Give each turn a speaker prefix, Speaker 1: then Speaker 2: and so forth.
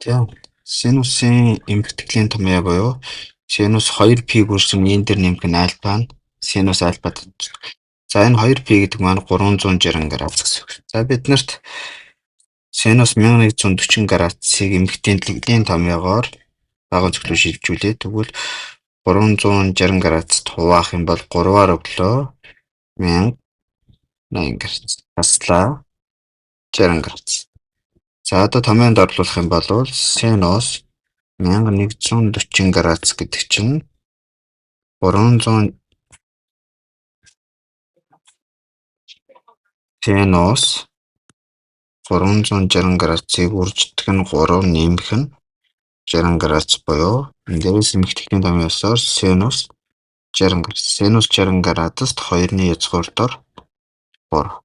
Speaker 1: Тийм. Синусын эмгтгэлийн томьёо буюу синус 2π бүрсэн н дээр нэмэх нь альфа нь синус альфад. За энэ 2π гэдэг маань 360 градус гэсэн үг. За биднэрт синус 1140 градусыг эмгтээлийн томьёогоор баган зөвлөө шилжүүлээ. Тэгвэл 360 градуст хуваах юм бол 3-аар өглөө 1080 градус. Таслаа 60 градус. За одоо томьёонд орлуулах юм бол синус 1140 градус гэдэг чинь 300 синус 360 градусыг үржигдэх нь 3 нэмэх нь 60 градус буюу энэ дээрээс эмгтгэлийн томьёосоор синус 60 градус. Синус 60 градуст 2-ны язгуурдор 3.